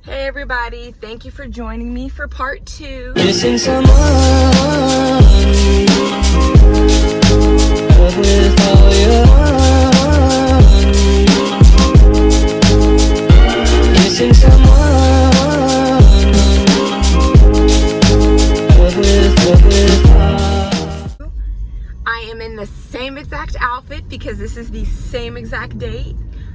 Hey everybody, thank you for joining me for part 2. Missing someone with all your missing someone with I am in the same exact outfit because this is the same exact date.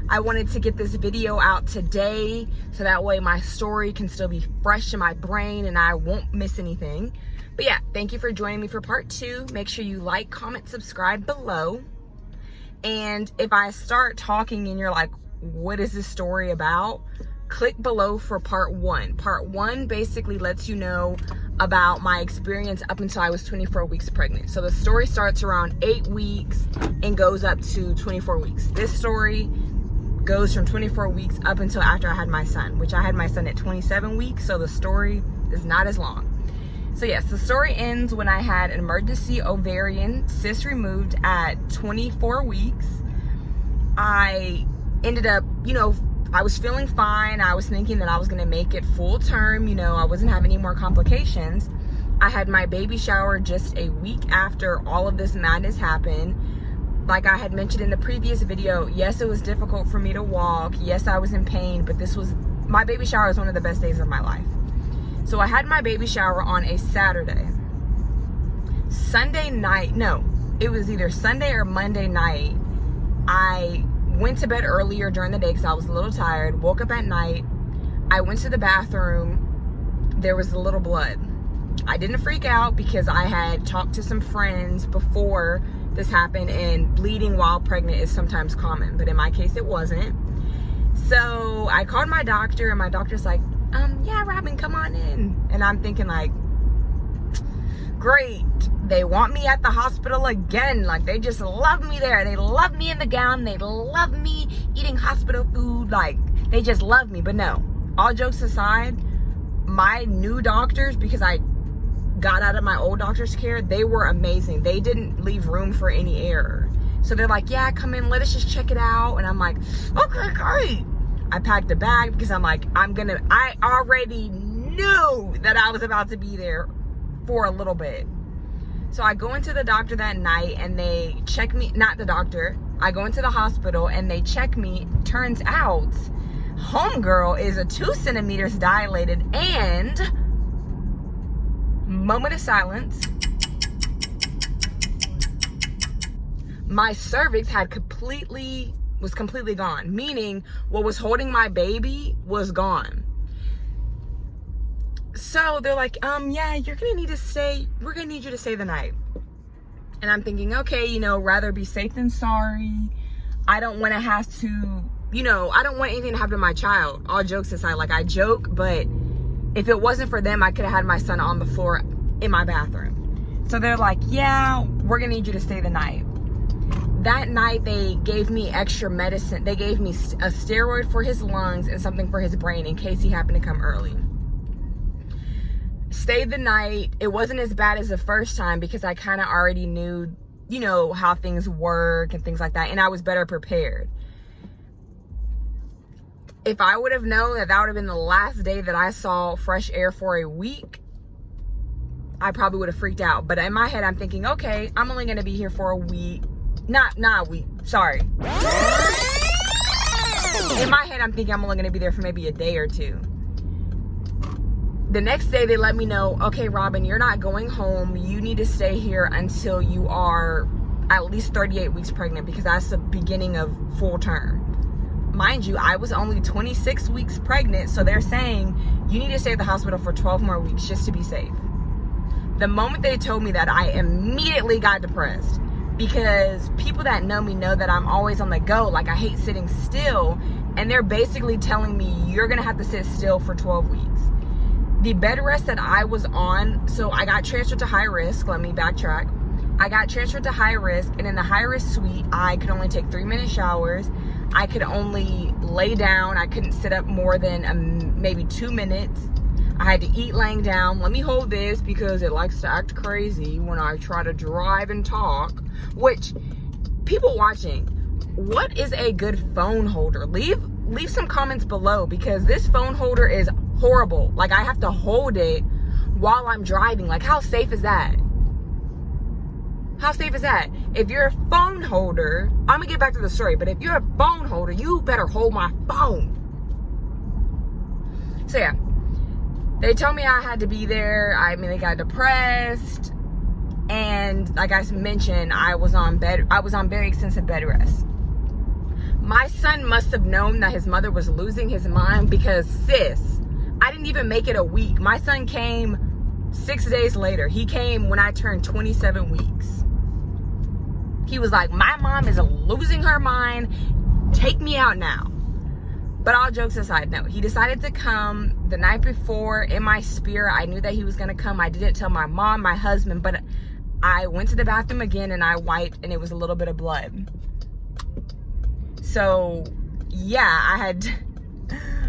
I wanted to get this video out today so that way my story can still be fresh in my brain and I won't miss anything. But yeah, thank you for joining me for part 2. Make sure you like, comment, subscribe below. And if I start talking and you're like, what is this story about? Click below for part 1. Part 1 basically lets you know about my experience up until I was 24 weeks pregnant. So the story starts around 8 weeks and goes up to 24 weeks. This story goes from 24 weeks up until after I had my son, which I had my son at 27 weeks, so the story is not as long. So yes, the story ends when I had an emergency ovarian cyst removed at 24 weeks. I ended up, I was feeling fine. I was thinking that I was gonna make it full term, I wasn't having any more complications. I had my baby shower just a week after all of this madness happened. Like I had mentioned in the previous video, yes, it was difficult for me to walk. Yes, I was in pain, but my baby shower was one of the best days of my life. So I had my baby shower on a Saturday. Sunday night, no, it was either Sunday or Monday night. I went to bed earlier during the day because I was a little tired, woke up at night. I went to the bathroom. There was a little blood. I didn't freak out because I had talked to some friends before this happened, and bleeding while pregnant is sometimes common, but in my case it wasn't. So I called my doctor and my doctor's like, yeah, Robyn, come on in. And I'm thinking like, great, they want me at the hospital again. Like they just love me there. They love me in the gown. They love me eating hospital food. Like they just love me. But no, all jokes aside, my new doctors, because I got out of my old doctor's care, they were amazing. They didn't leave room for any error. So they're like, yeah, come in, let us just check it out. And I'm like, okay, great. I packed a bag because I'm like, I already knew that I was about to be there for a little bit. So I go into the doctor that night and they check me, not the doctor, I go into the hospital and they check me. Turns out, homegirl is a 2 centimeters dilated, and moment of silence, my cervix was completely gone, meaning what was holding my baby was gone. So they're like, yeah, we're gonna need you to stay the night. And I'm thinking, okay, rather be safe than sorry. I don't want to have to, I don't want anything to happen to my child. All jokes aside, like I joke, but if it wasn't for them, I could have had my son on the floor in my bathroom. So they're like, yeah, we're gonna need you to stay the night. That night, they gave me extra medicine. They gave me a steroid for his lungs and something for his brain in case he happened to come early. Stayed the night. It wasn't as bad as the first time because I kind of already knew, how things work and things like that. And I was better prepared. If I would have known that would have been the last day that I saw fresh air for a week, I probably would have freaked out. But in my head, I'm thinking, okay, I'm only going to be here for a week. Not a week, sorry. In my head, I'm thinking I'm only going to be there for maybe a day or two. The next day, they let me know, okay, Robyn, you're not going home. You need to stay here until you are at least 38 weeks pregnant because that's the beginning of full term. Mind you, I was only 26 weeks pregnant, so they're saying you need to stay at the hospital for 12 more weeks just to be safe. The moment they told me that, I immediately got depressed because people that know me know that I'm always on the go. Like I hate sitting still, and they're basically telling me you're gonna have to sit still for 12 weeks. The bed rest that I was on, so I got transferred to high risk. Let me backtrack. I got transferred to high risk, and in the high risk suite, I could only take 3-minute showers. I could only lay down. I couldn't sit up more than maybe 2 minutes. I had to eat laying down. Let me hold this because it likes to act crazy when I try to drive and talk. Which, people watching, what is a good phone holder? Leave leave some comments below, because this phone holder is horrible. Like, I have to hold it while I'm driving. Like, how safe is that? How safe is that? If you're a phone holder, I'm gonna get back to the story, but if you're a phone holder, you better hold my phone. So yeah, they told me I had to be there. I mean, they got depressed, and like I mentioned, I was on very extensive bed rest. My son must have known that his mother was losing his mind, because sis, I didn't even make it a week. My son came 6 days later. He came when I turned 27 weeks. He was like, my mom is losing her mind. Take me out now. But all jokes aside, no. He decided to come the night before. In my spirit, I knew that he was going to come. I didn't tell my mom, my husband, but I went to the bathroom again and I wiped, and it was a little bit of blood. So yeah,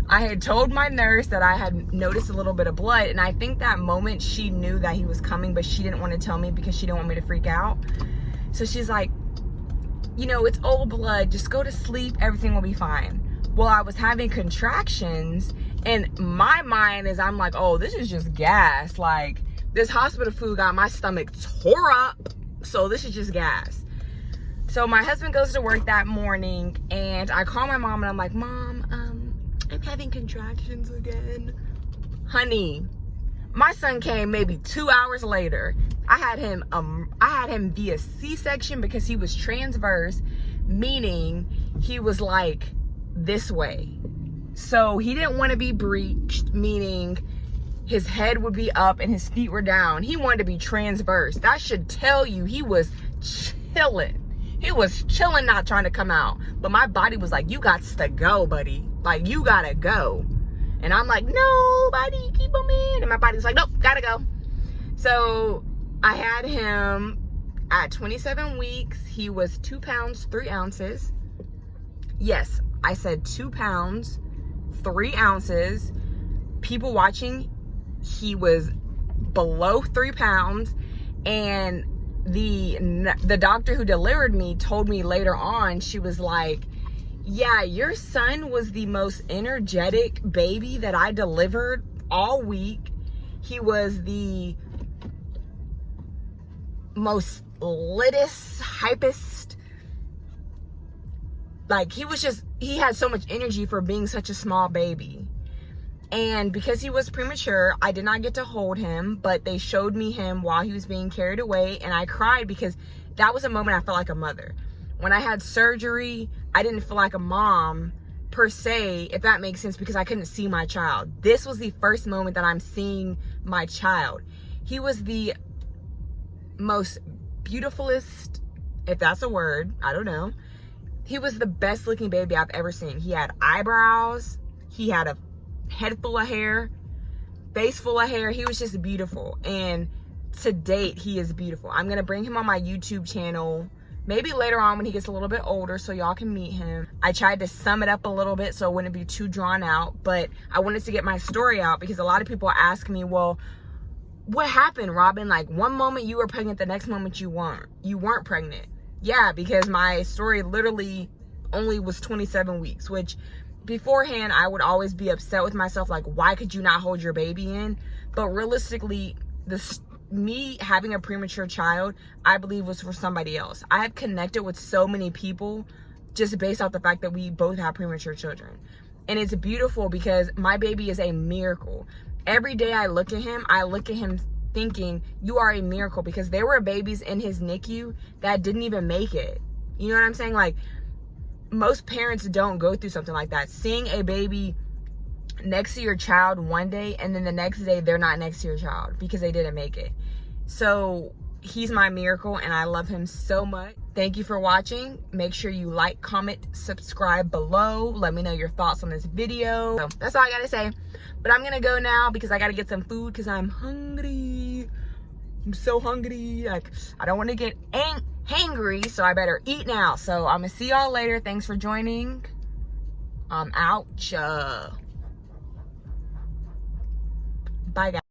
I had told my nurse that I had noticed a little bit of blood, and I think that moment she knew that he was coming, but she didn't want to tell me because she didn't want me to freak out. So she's like, you know, it's old blood, just go to sleep, everything will be fine. Well, I was having contractions, and my mind is, I'm like, oh, this is just gas. Like, this hospital food got my stomach tore up, so this is just gas. So my husband goes to work that morning, and I call my mom, and I'm like, Mom, I'm having contractions again. Honey, my son came maybe 2 hours later. I had him via C-section because he was transverse, meaning he was like this way. So he didn't want to be breached, meaning his head would be up and his feet were down. He wanted to be transverse. That should tell you he was chilling. He was chilling, not trying to come out. But my body was like, you got to go, buddy. Like, you gotta go. And I'm like, no, buddy, keep him in. And my body's like, nope, gotta go. So I had him at 27 weeks. He was 2 pounds, 3 ounces. Yes, I said 2 pounds, 3 ounces. People watching, he was below 3 pounds. And the doctor who delivered me told me later on, she was like, yeah, your son was the most energetic baby that I delivered all week. He was the most littest, hypest. Like, he had so much energy for being such a small baby. And because he was premature, I did not get to hold him, but they showed me him while he was being carried away, and I cried because that was a moment I felt like a mother. When I had surgery, I didn't feel like a mom per se, if that makes sense, because I couldn't see my child. This was the first moment that I'm seeing my child. He was the most beautifulest, if that's a word, I don't know. He was the best looking baby I've ever seen. He had eyebrows, he had a head full of hair, face full of hair. He was just beautiful, and to date he is beautiful. I'm gonna bring him on my YouTube channel maybe later on when he gets a little bit older, so y'all can meet him. I tried to sum it up a little bit so it wouldn't be too drawn out, but I wanted to get my story out because a lot of people ask me, well, what happened, Robyn? Like, one moment you were pregnant, the next moment you weren't pregnant. Yeah, because my story literally only was 27 weeks, which beforehand I would always be upset with myself, like, why could you not hold your baby in? But realistically, me having a premature child, I believe, was for somebody else. I have connected with so many people just based off the fact that we both have premature children. And it's beautiful because my baby is a miracle. Every day I look at him thinking, you are a miracle, because there were babies in his NICU that didn't even make it. You know what I'm saying? Like, most parents don't go through something like that. Seeing a baby next to your child one day and then the next day they're not next to your child because they didn't make it. So he's my miracle and I love him so much. Thank you for watching. Make sure you like, comment, subscribe below. Let me know your thoughts on this video. So that's all I gotta say. But I'm gonna go now because I gotta get some food because I'm hungry. I'm so hungry. Like, I don't want to get hangry, so I better eat now. So I'm gonna see y'all later. Thanks for joining. I'm out. Bye, guys.